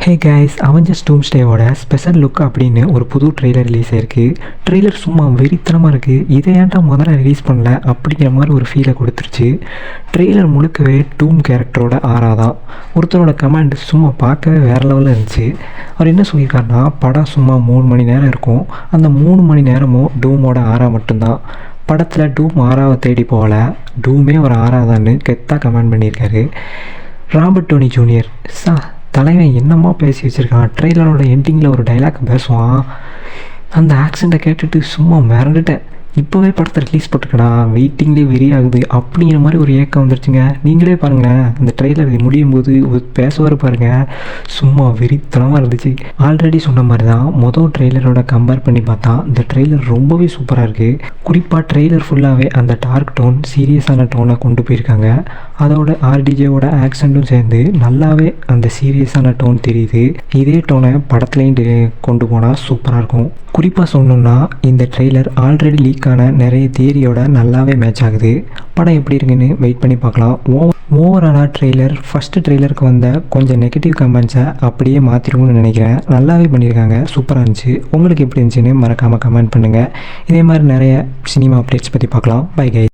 ஹே guys, Avengers டூம்ஸ்டேவோட special look அப்படின்னு ஒரு புது ட்ரெய்லர் ரிலீஸ் ஆயிருக்கு. ட்ரெய்லர் சும்மா வெறித்தனமாக இருக்குது. இதை ஏன்டா முதல்ல ரிலீஸ் பண்ணல அப்படிங்கிற மாதிரி ஒரு ஃபீலை கொடுத்துருச்சு. ட்ரெய்லர் முழுக்கவே டூம் கேரக்டரோட ஆறாதான். ஒருத்தரோட கமெண்ட் சும்மா பார்க்கவே வேறு லெவலில் இருந்துச்சு. அவர் என்ன சொல்லியிருக்காருன்னா, படம் சும்மா 3 மணி நேரம் இருக்கும், அந்த 3 மணி நேரமும் டூமோட ஆறா மட்டும்தான். படத்தில் டூம் ஆறாவை தேடி போகல, டூமே ஒரு ஆறாதான்னு கெத்தாக கமெண்ட் பண்ணியிருக்காரு. ராபர்ட் டோனி ஜூனியர் தலைவன் என்னம்மா பேசி வச்சுருக்கான். ட்ரெய்லரோட எண்டிங்கில் ஒரு டைலாக் பேசுவான். அந்த ஆக்சண்ட்டை கேட்டுட்டு சும்மா மிரண்டுட்டேன். இப்போவே படத்தை ரிலீஸ் போட்டுக்கடா, வெயிட்டிங்லேயே வெறியாகுது அப்படிங்கிற மாதிரி ஒரு ஏக்கம் வந்துருச்சுங்க. நீங்களே பாருங்களேன், அந்த ட்ரெய்லர் முடியும் போது ஒரு பேசுவார் பாருங்கள், சும்மா வெறித்தனமாக இருந்துச்சு. ஆல்ரெடி சொன்ன மாதிரி தான் மொதல் ட்ரெய்லரோட கம்பேர் பண்ணி பார்த்தா இந்த ட்ரெய்லர் ரொம்பவே சூப்பராக இருக்குது. குறிப்பாக ட்ரெய்லர் ஃபுல்லாகவே அந்த டார்க் டோன், சீரியஸான டோனை கொண்டு போயிருக்காங்க. அதோட ஆர்டிஜேவோட ஆக்சண்ட்டும் சேர்ந்து நல்லாவே அந்த சீரியஸான டோன் தெரியுது. இதே டோனை படத்துலேயும் கொண்டு போனால் சூப்பராக இருக்கும். குறிப்பாக சொல்லணுன்னா, இந்த ட்ரெய்லர் ஆல்ரெடி லீக்கான நிறைய தியரியோட நல்லாவே மேட்ச் ஆகுது. படம் எப்படி இருக்குன்னு வெயிட் பண்ணி பார்க்கலாம். ஓவராலாக ட்ரெய்லர் ஃபஸ்ட்டு ட்ரெய்லருக்கு வந்த கொஞ்சம் நெகட்டிவ் கமெண்ட்ஸை அப்படியே மாற்றிருக்கும்னு நினைக்கிறேன். நல்லாவே பண்ணியிருக்காங்க, சூப்பராக இருந்துச்சு. உங்களுக்கு எப்படி இருந்துச்சுன்னு மறக்காமல் கமெண்ட் பண்ணுங்கள். இதே மாதிரி நிறைய சினிமா அப்டேட்ஸ் பற்றி பார்க்கலாம். பை கை.